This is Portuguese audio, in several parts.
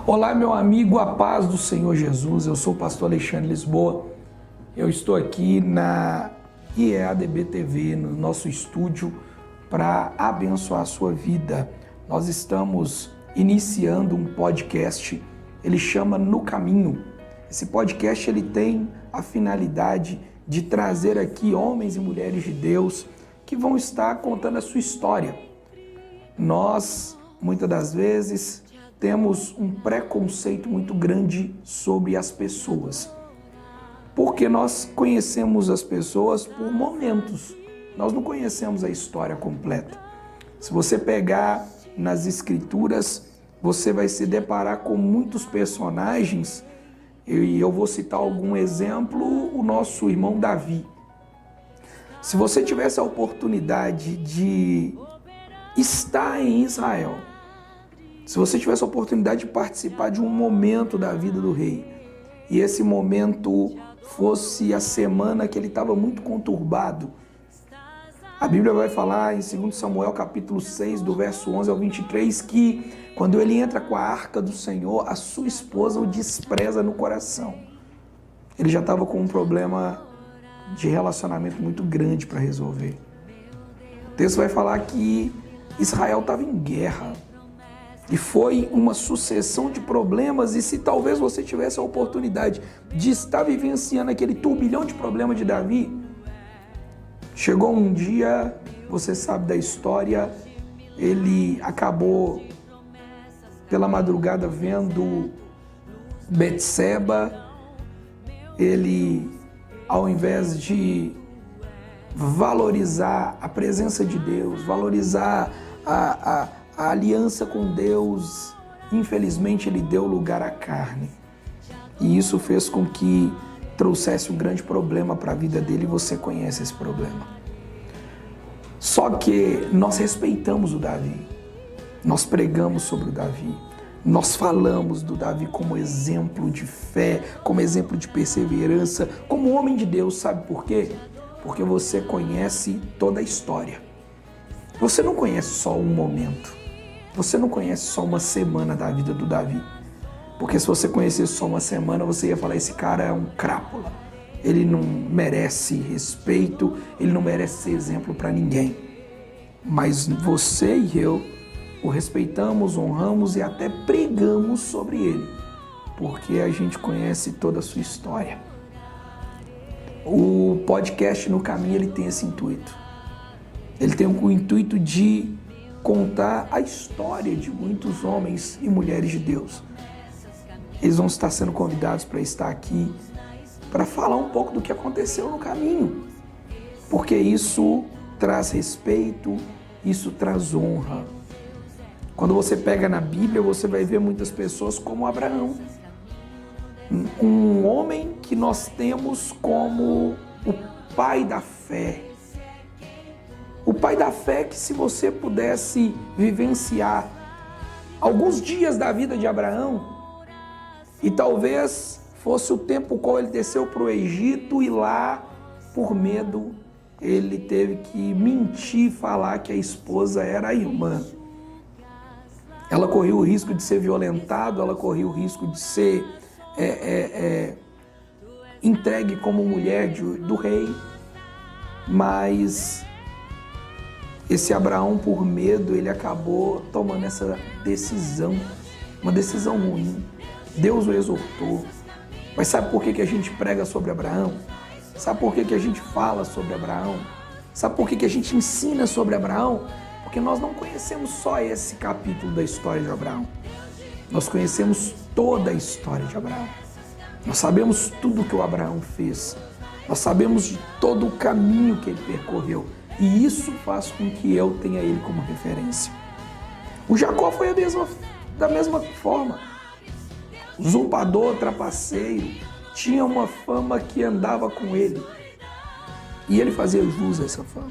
Olá, meu amigo, a paz do Senhor Jesus. Eu sou o pastor Alexandre Lisboa. Eu estou aqui na IEADB TV, no nosso estúdio, para abençoar a sua vida. Nós estamos iniciando um podcast, ele chama No Caminho. Esse podcast ele tem a finalidade de trazer aqui homens e mulheres de Deus que vão estar contando a sua história. Nós, muitas das vezes, temos um preconceito muito grande sobre as pessoas, porque nós conhecemos as pessoas por momentos, nós não conhecemos a história completa. Se você pegar nas escrituras, você vai se deparar com muitos personagens, e eu vou citar algum exemplo, o nosso irmão Davi. Se você tivesse a oportunidade de estar em Israel, se você tivesse a oportunidade de participar de um momento da vida do rei, e esse momento fosse a semana que ele estava muito conturbado, a Bíblia vai falar em 2 Samuel capítulo 6, do verso 11 ao 23, que quando ele entra com a arca do Senhor, a sua esposa o despreza no coração. Ele já estava com um problema de relacionamento muito grande para resolver. O texto vai falar que Israel estava em guerra. E foi uma sucessão de problemas, e se talvez você tivesse a oportunidade de estar vivenciando aquele turbilhão de problemas de Davi, chegou um dia, você sabe da história, ele acabou pela madrugada vendo Betseba, ele, ao invés de valorizar a presença de Deus, valorizar a aliança com Deus, infelizmente ele deu lugar à carne. E isso fez com que trouxesse um grande problema para a vida dele, e você conhece esse problema. Só que nós respeitamos o Davi, nós pregamos sobre o Davi, nós falamos do Davi como exemplo de fé, como exemplo de perseverança, como homem de Deus. Sabe por quê? Porque você conhece toda a história. Você não conhece só um momento. Você não conhece só uma semana da vida do Davi. Porque se você conhecesse só uma semana, você ia falar, esse cara é um crápula. Ele não merece respeito, ele não merece ser exemplo para ninguém. Mas você e eu o respeitamos, honramos e até pregamos sobre ele. Porque a gente conhece toda a sua história. O podcast No Caminho, ele tem esse intuito. Ele tem o intuito de contar a história de muitos homens e mulheres de Deus. Eles vão estar sendo convidados para estar aqui, para falar um pouco do que aconteceu no caminho, porque isso traz respeito, isso traz honra. Quando você pega na Bíblia, você vai ver muitas pessoas como Abraão, um homem que nós temos como o pai da fé. O pai da fé, que se você pudesse vivenciar alguns dias da vida de Abraão, e talvez fosse o tempo qual ele desceu para o Egito, e lá, por medo, ele teve que mentir e falar que a esposa era a irmã. Ela corria o risco de ser violentado, ela corria o risco de ser entregue como mulher do rei, mas esse Abraão, por medo, ele acabou tomando essa decisão, uma decisão ruim. Deus o exortou. Mas sabe por que a gente prega sobre Abraão? Sabe por que a gente fala sobre Abraão? Sabe por que a gente ensina sobre Abraão? Porque nós não conhecemos só esse capítulo da história de Abraão. Nós conhecemos toda a história de Abraão. Nós sabemos tudo que o Abraão fez. Nós sabemos de todo o caminho que ele percorreu. E isso faz com que eu tenha ele como referência. O Jacó foi da mesma forma. Usurpador, trapaceiro, tinha uma fama que andava com ele. E ele fazia jus a essa fama.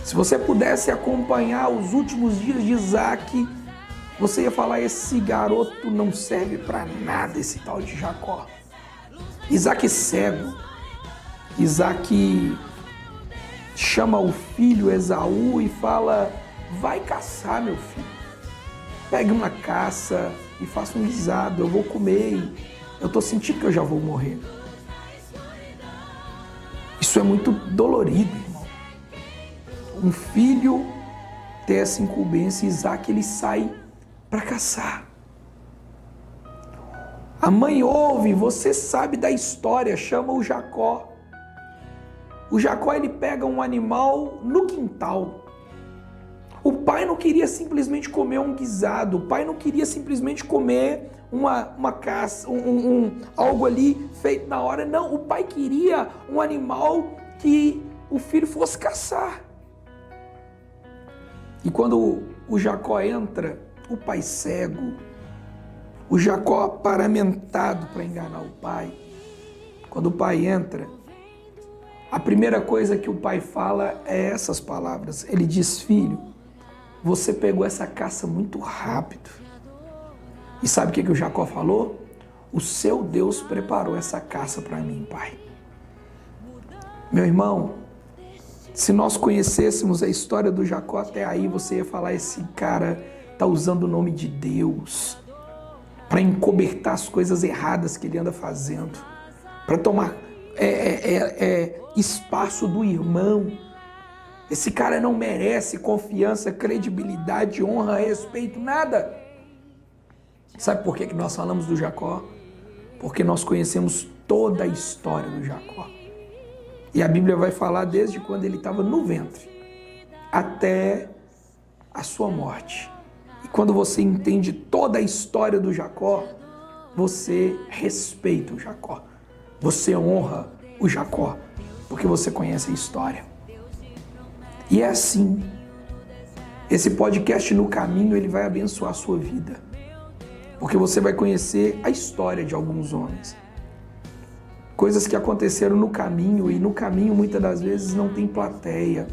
Se você pudesse acompanhar os últimos dias de Isaac, você ia falar, esse garoto não serve para nada, esse tal de Jacó. Isaac cego. Isaac chama o filho Esaú e fala, vai caçar, meu filho. pegue uma caça e faça um guisado, eu vou comer e eu estou sentindo que eu já vou morrer. Isso é muito dolorido, irmão. Um filho ter essa incumbência, Isaac, ele sai para caçar. A mãe ouve, você sabe da história, chama o Jacó. O Jacó, ele pega um animal no quintal. O pai não queria simplesmente comer um guisado, o pai não queria simplesmente comer uma caça, algo ali feito na hora. Não, o pai queria um animal que o filho fosse caçar. E quando o Jacó entra, o pai cego, o Jacó paramentado para enganar o pai. Quando o pai entra, a primeira coisa que o pai fala é essas palavras. Ele diz: filho, você pegou essa caça muito rápido. E sabe o que o Jacó falou? O seu Deus preparou essa caça para mim, pai. Meu irmão, se nós conhecêssemos a história do Jacó até aí, você ia falar: esse cara está usando o nome de Deus para encobertar as coisas erradas que ele anda fazendo, para tomar espaço do irmão. Esse cara não merece confiança, credibilidade, honra, respeito, nada. Sabe por que nós falamos do Jacó? Porque nós conhecemos toda a história do Jacó. E a Bíblia vai falar desde quando ele estava no ventre até a sua morte. E quando você entende toda a história do Jacó, você respeita o Jacó. Você honra o Jacó, porque você conhece a história. E é assim. Esse podcast No Caminho, ele vai abençoar a sua vida. Porque você vai conhecer a história de alguns homens. Coisas que aconteceram no caminho, e no caminho muitas das vezes não tem plateia.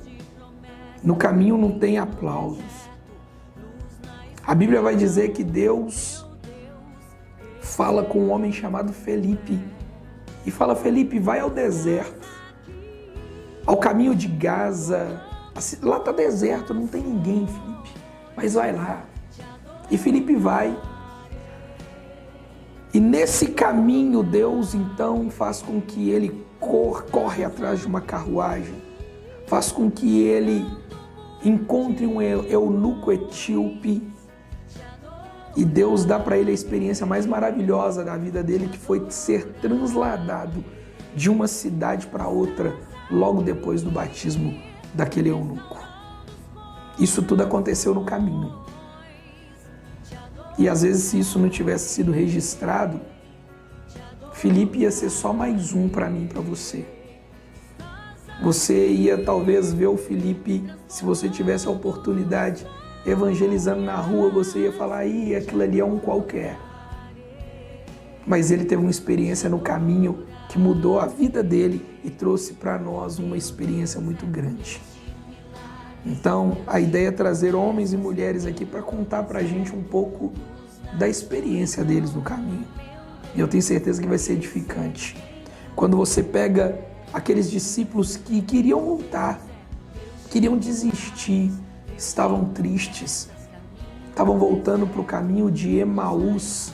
No caminho não tem aplausos. A Bíblia vai dizer que Deus fala com um homem chamado Felipe. E fala: Felipe, vai ao deserto, ao caminho de Gaza. Lá está deserto, não tem ninguém, Felipe. Mas vai lá. E Felipe vai. E nesse caminho, Deus então faz com que ele corre atrás de uma carruagem. Faz com que ele encontre um eunuco etíope. E Deus dá para ele a experiência mais maravilhosa da vida dele, que foi ser transladado de uma cidade para outra, logo depois do batismo daquele eunuco. Isso tudo aconteceu no caminho. E às vezes, se isso não tivesse sido registrado, Felipe ia ser só mais um para mim, para você. Você ia talvez ver o Felipe, se você tivesse a oportunidade, evangelizando na rua, você ia falar: ih, aquilo ali é um qualquer. Mas ele teve uma experiência no caminho que mudou a vida dele e trouxe para nós uma experiência muito grande. Então, a ideia é trazer homens e mulheres aqui para contar para a gente um pouco da experiência deles no caminho. E eu tenho certeza que vai ser edificante. Quando você pega aqueles discípulos que queriam voltar, queriam desistir, estavam tristes, estavam voltando para o caminho de Emaús.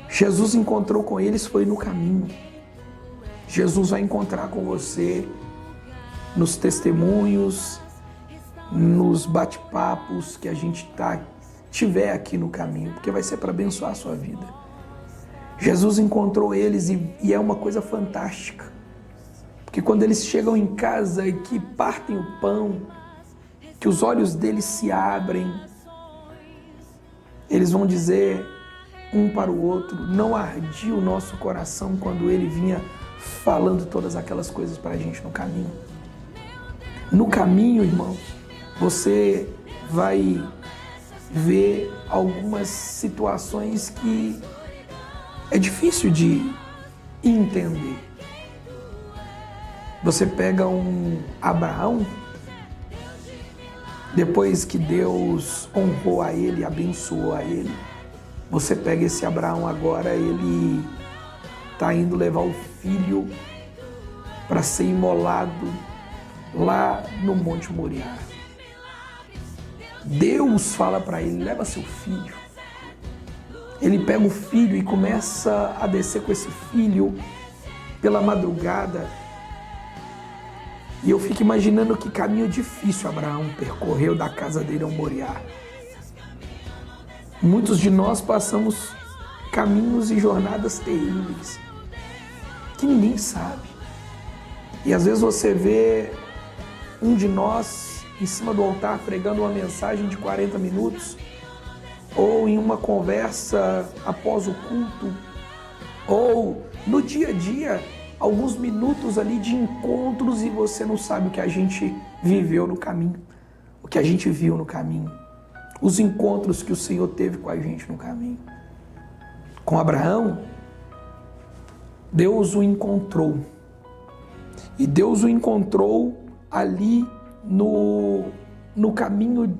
Jesus encontrou com eles, foi no caminho. Jesus vai encontrar com você nos testemunhos, nos bate-papos que a gente tiver aqui no caminho, porque vai ser para abençoar a sua vida. Jesus encontrou eles e é uma coisa fantástica, porque quando eles chegam em casa e que partem o pão, que os olhos deles se abrem, eles vão dizer um para o outro: não ardia o nosso coração quando ele vinha falando todas aquelas coisas para a gente no caminho. No caminho, irmãos, você vai ver algumas situações que é difícil de entender. Você pega um Abraão, depois que Deus honrou a ele, abençoou a ele, você pega esse Abraão agora, ele está indo levar o filho para ser imolado lá no Monte Moriá. Deus fala para ele, leva seu filho. Ele pega o filho e começa a descer com esse filho pela madrugada. E eu fico imaginando que caminho difícil Abraão percorreu da casa dele ao Moriá. Muitos de nós passamos caminhos e jornadas terríveis que ninguém sabe. E às vezes você vê um de nós em cima do altar pregando uma mensagem de 40 minutos, ou em uma conversa após o culto, ou no dia a dia, alguns minutos ali de encontros, e você não sabe o que a gente viveu no caminho, o que a gente viu no caminho, os encontros que o Senhor teve com a gente no caminho. Com Abraão, Deus o encontrou. E Deus o encontrou ali no caminho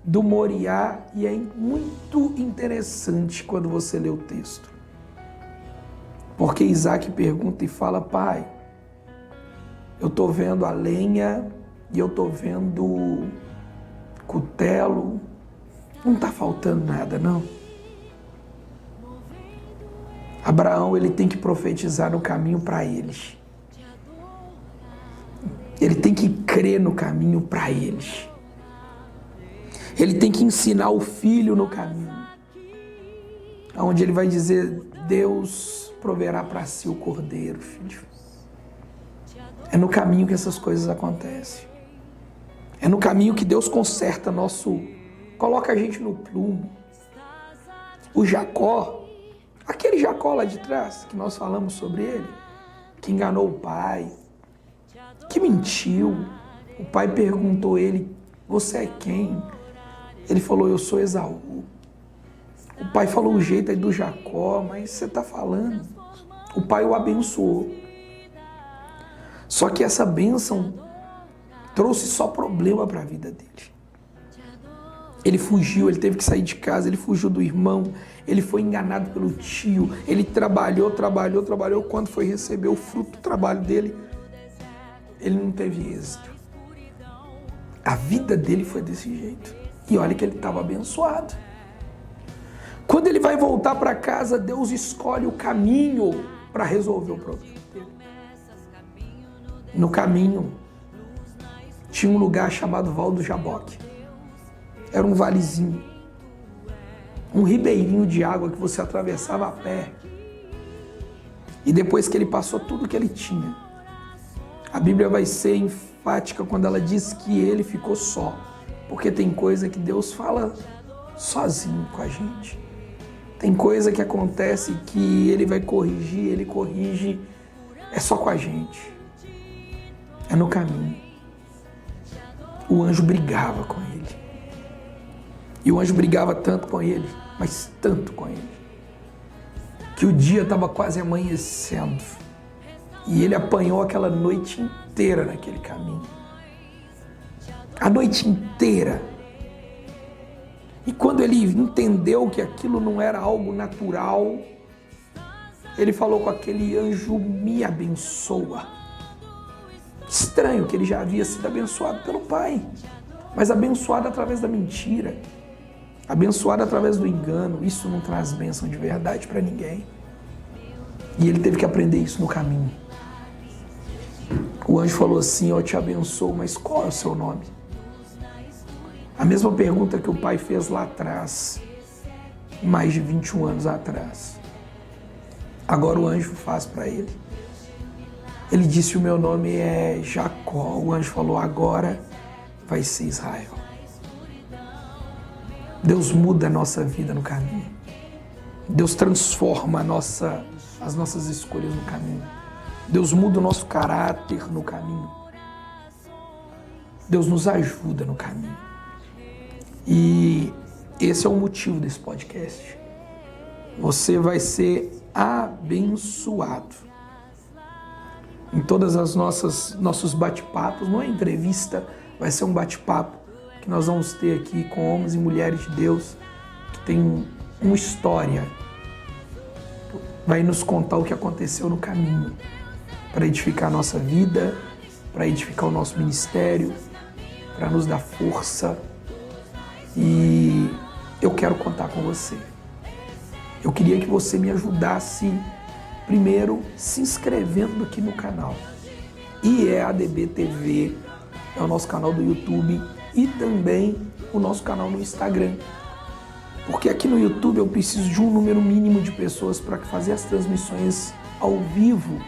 do Moriá, e é muito interessante quando você lê o texto. Porque Isaac pergunta e fala, pai, eu estou vendo a lenha e eu estou vendo cutelo, não está faltando nada, não. Abraão, ele tem que profetizar no caminho para eles. Ele tem que crer no caminho para eles. Ele tem que ensinar o filho no caminho, onde ele vai dizer, Deus proverá para si o cordeiro, filho. É no caminho que essas coisas acontecem. É no caminho que Deus conserta coloca a gente no plumo. O Jacó, aquele Jacó lá de trás, que nós falamos sobre ele, que enganou o pai, que mentiu. O pai perguntou a ele, você é quem? Ele falou, eu sou Esaú. O pai falou o jeito aí do Jacó, mas você está falando. O pai o abençoou. Só que essa bênção trouxe só problema para a vida dele. Ele fugiu, ele teve que sair de casa, ele fugiu do irmão, ele foi enganado pelo tio, ele trabalhou. Quando foi receber o fruto do trabalho dele, ele não teve êxito. A vida dele foi desse jeito. E olha que ele estava abençoado. Quando ele vai voltar para casa, Deus escolhe o caminho para resolver o problema dele. No caminho, tinha um lugar chamado Val do Jaboque. Era um valezinho, um ribeirinho de água que você atravessava a pé. E depois que ele passou tudo que ele tinha, a Bíblia vai ser enfática quando ela diz que ele ficou só. Porque tem coisa que Deus fala sozinho com a gente. Tem coisa que acontece que ele vai corrigir, ele corrige, é só com a gente. É no caminho. O anjo brigava com ele. E o anjo brigava tanto com ele, mas tanto com ele, que o dia estava quase amanhecendo. E ele apanhou aquela noite inteira naquele caminho. A noite inteira. E quando ele entendeu que aquilo não era algo natural, ele falou com aquele anjo, me abençoa. Estranho que ele já havia sido abençoado pelo pai, mas abençoado através da mentira, abençoado através do engano. Isso não traz bênção de verdade para ninguém. E ele teve que aprender isso no caminho. O anjo falou assim, eu te abençoo, mas qual é o seu nome? A mesma pergunta que o pai fez lá atrás, mais de 21 anos atrás. Agora o anjo faz para ele. Ele disse, o meu nome é Jacó. O anjo falou, agora vai ser Israel. Deus muda a nossa vida no caminho. Deus transforma as nossas escolhas no caminho. Deus muda o nosso caráter no caminho. Deus nos ajuda no caminho. E esse é o motivo desse podcast. Você vai ser abençoado. Em todas as nossos bate-papos, não é entrevista, vai ser um bate-papo que nós vamos ter aqui com homens e mulheres de Deus que tem uma história. Vai nos contar o que aconteceu no caminho para edificar a nossa vida, para edificar o nosso ministério, para nos dar força, e eu quero contar com você. Eu queria que você me ajudasse, primeiro, se inscrevendo aqui no canal. IEADB TV é o nosso canal do YouTube e também o nosso canal no Instagram. Porque aqui no YouTube eu preciso de um número mínimo de pessoas para fazer as transmissões ao vivo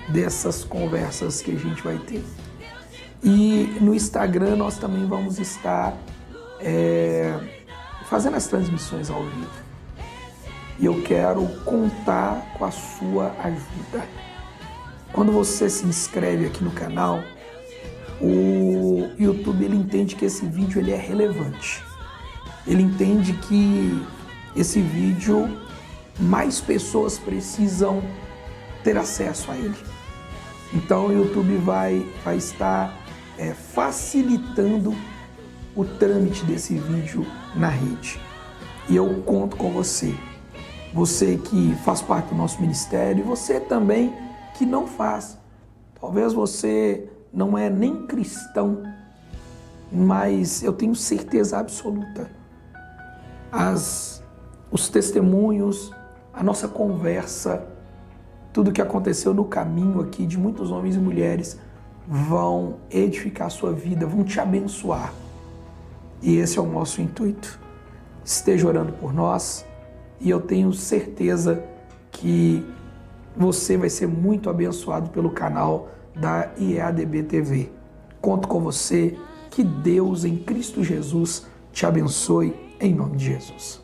dessas conversas que a gente vai ter. E no Instagram nós também vamos estar fazendo as transmissões ao vivo. E eu quero contar com a sua ajuda. Quando você se inscreve aqui no canal, o YouTube ele entende que esse vídeo ele é relevante. Ele entende que esse vídeo mais pessoas precisam ter acesso a ele. Então o YouTube vai estar facilitando o trâmite desse vídeo na rede. E eu conto com você. Você que faz parte do nosso ministério, você também que não faz. Talvez você não é nem cristão, mas eu tenho certeza absoluta. Os testemunhos, a nossa conversa, tudo que aconteceu no caminho aqui de muitos homens e mulheres vão edificar a sua vida, vão te abençoar. E esse é o nosso intuito. Esteja orando por nós e eu tenho certeza que você vai ser muito abençoado pelo canal da IEADB TV. Conto com você, que Deus em Cristo Jesus te abençoe, em nome de Jesus.